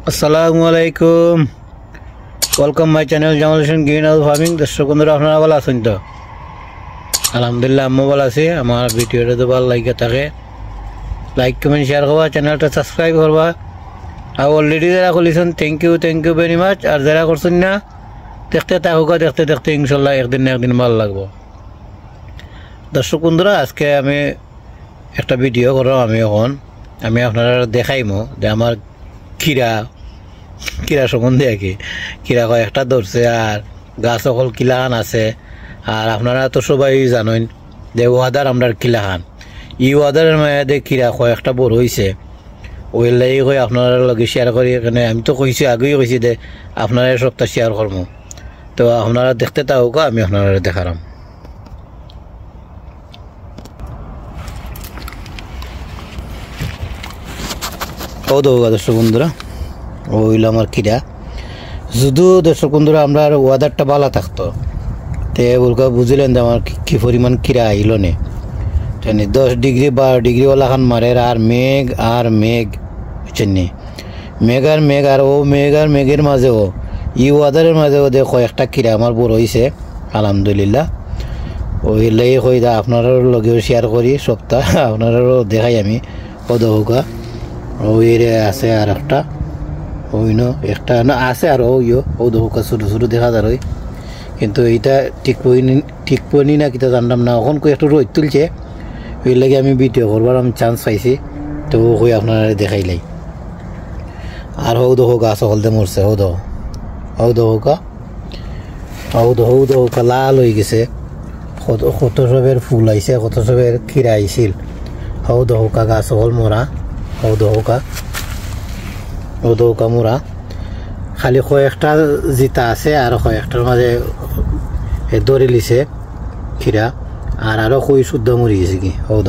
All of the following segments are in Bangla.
আসসালামুআলাইকুম, welcome my channel Jamal Hossain green house farming. দর্শক বন্ধুরা, আপনারা ভালো আছেন তো? আলহামদুলিল্লাহ, আমিও ভালো আছি। আমার ভিডিওটা তো ভালো লাগে থাকে, লাইক কমেন্ট শেয়ার করবা, চ্যানেলটা সাবস্ক্রাইব করবা। আর অলরেডি যারা খুলিছেন থ্যাংক ইউ ভেরি মাচ। আর যারা করছেন না, দেখতে থাকুক, দেখতে দেখতে ইনশাল্লাহ একদিন না একদিন ভালো লাগবো। দর্শক বন্ধুরা, আজকে আমি একটা ভিডিও করো। আমি আপনারা দেখাইমো যে আমার কিরা সম্বন্ধে আর কি। কিরা কয়েকটা ধরছে আর গাছ সকল কিলাহান আছে। আর আপনারা তো সবাই জানেন যে ওয়াদার আমরা কিলাহান, ই ওয়াদারের মায়াদে কিরা কয়েকটা বড় হয়েছে। ওই লাগি কই আপনার লগে শেয়ার করি। এখানে আমি তো কইছি, আগেই কইছি যে আপনারা সপ্তাহ শেয়ার করবো। তো আপনারা দেখতে থাকুক, আমি আপনারা দেখালাম। ও দৌগা দর্শক বন্ধুরা, ওইল আমার কিরা। যদিও দর্শক বন্ধুরা আমরা ওয়েদারটা ভালো থাকতো, তে বলকা বুঝলেন যে আমার কি পরিমাণ কিরা আইল নে। 10 ডিগ্রি 12 ডিগ্রি ওলাখান মারে। আর মেঘ বুঝছেন নি, মেঘ আর ও মেঘের মাঝেও ই ওয়েদারের মাঝেও দেখো একটা কিরা আমার বড় হয়েছে আলহামদুলিল্লাহ। ওই লাই কই দা আপনারও লগেও শেয়ার করি সপ্তাহ, আপনারও দেখাই আমি। কদৌকা ওই আছে আর একটা, ওই একটা না আছে আর ওইও ও দৌকা ছোটো ছোটো দেখা যায়। ওই কিন্তু এইটা ঠিক পড়ি না কিতা জানলাম না। এখন কই একটু রোদ তুলছে, ওই লাগে আমি ভিডিও করবার আমি চান্স পাইছি। তো কই আপনারা দেখাইলাই। আর হৌ দেখো গাছ হলদে মরছে। হৌ দৌকা লাল হয়ে গেছে। কত সবের ফুল আইছে, কত সবের খিরা আইছিল। হৌ দৌকা গাছ হল মরা। হৌ দৌকা মোরা। খালি কয়েকটা জিতা আছে আর কয়েকটার মাঝে দৌড়ে লিছে খিরা। আর আরো কই শুদ্ধ মরি গেছে কি। হৌ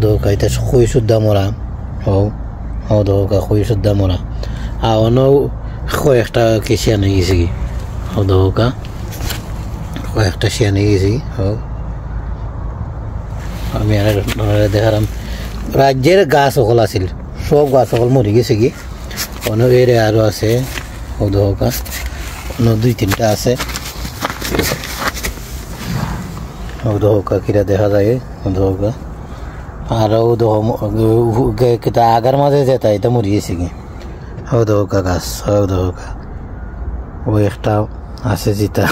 দৌকা এটা কই শুদ্ধ মরা। হৌ দৌকা কই শুদ্ধ মরা। আর অন্য কয়েকটা কি শিয়ানে গেছে কি। হৌ দৌকা কয়েকটা শিয়ানে গেছে কি। আমি আর দেখালাম। রাজ্যের গাছ সকল আছিল, সব গাছ সকল মরি গেছে কি। অন্য এরে আরও আছে হৌদহকা, অন্য 2-3টা আছে হৌদহকা কিরা দেখা যায়। হৌদহকা আর আগার মাঝে যেটা এটা মরি গেছে কি। হৌদহকা গাছ, হৌদহকা ওই একটা আছে যেটা।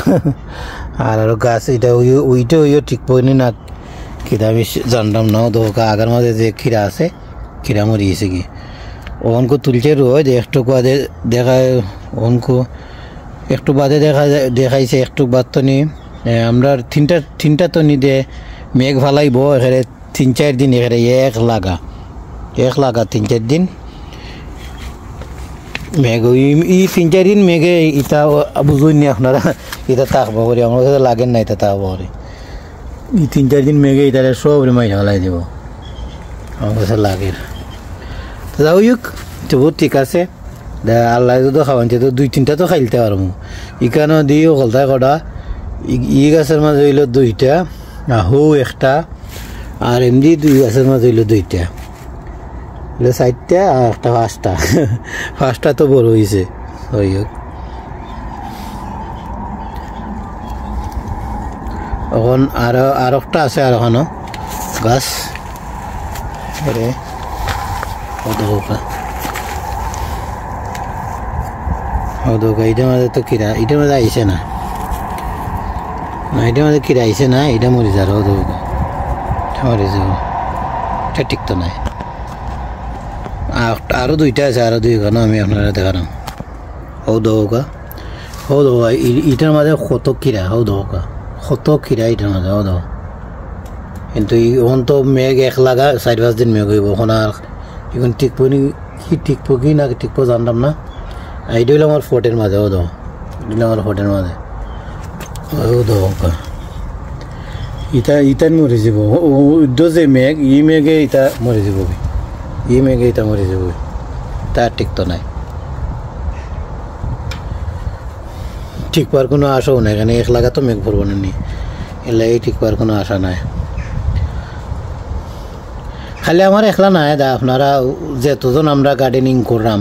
আর আরো গাছ এটা ওইটা ঠিক পড়ি না কিরা আমি জানলাম না। হৌদহকা আগার মাঝে যে খিরা আছে, খিরা মরি গেছে কি। ওনকো তুলছে রোজ একটু বাদে দেখায়। ওনকো একটু বাদে দেখাইছে একটু বাদ তো নি। আমরা তিনটা তো নি দে মেঘ ভালাইব এখানে 3-4 দিন। এখানে এক লাগা 3-4 দিন মেঘ। ই 3-4 দিন মেঘে ইটা বুঝুন নি আপনারা, ইটা তাকবো করি আমার কাছে লাগেন না। এটা তাকবো করি ই 3-4 দিন মেঘে ইটারে সব মাই ঢালাই দিব আমার কাছে লাগে। যাই হোক, তবু ঠিক আছে। আল্লাহ যদি খাওয়াইতে তো 2-3টা তো খাইলতে পারবো। ইখানো দিয়ে কলতায় কটা ই গাছের মাঝে হইল 2টা, হৌ একটা, আর এমনি 2 গাছের মাঝে হইল 2টা, 4টা আর একটা 5টা। 5টা তো বড় হয়েছে। যাই হোক, এখন আর একটা আছে আর এখনো গাছ। হৌদৌকা এটার মাঝে তো কিরা, এটার মাঝে আইসে না, এটার মাঝে কিরা আইসে না। এটা মরি যার হৌদৌকা মরে যাব, এটা ঠিক তো নাই। আরো 2টা আছে, আরো 2খানো আমি আপনারা দেখালাম। হৌদৌকা এটার মাঝে কত কিরা। হৌদৌকা কত কিরা এটার মাঝে। হৌদৌকা কিন্তু এখন তো মেঘ এক লাগা 4-5 দিন মেঘ হইব। এখন আর এখন টিকবো কি না টিকবো জানলাম না। এইটা হইলো আমার ফোটের মাঝে। এটা আমার ফোটের মাঝে ইটা মরে যাব। যে মেঘ ই মেঘে ইটা মরে যাব, মরে যাব। তার ঠিক তো নাই, ঠিক পাওয়ার কোনো আশাও নাই। এখানে এক লাগা তো মেঘ ভরবো না নি, এর লাগে ঠিক পাওয়ার কোনো আশা নাই। খালি আমার একলা নাই দা আপনারা যেতজন আমরা গার্ডেনিং করলাম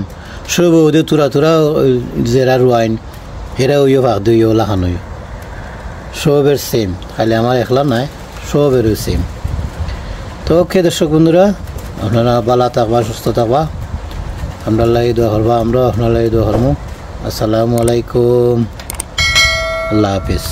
সব ওদের তুরা তুরা যেরা রুয়াইন এরা ওইও ভাগ দিও লাখান হইও সবের সেম খালি আমার একলা নাই সবেরও সেম তো ওকে দর্শক বন্ধুরা আপনারা ভালো থাকবা সুস্থ থাকবা আমরা লাগে দোয়া করবা আমরা আপনার লাগে দোয়া করবো আসসালামু আলাইকুম আল্লাহ হাফিজ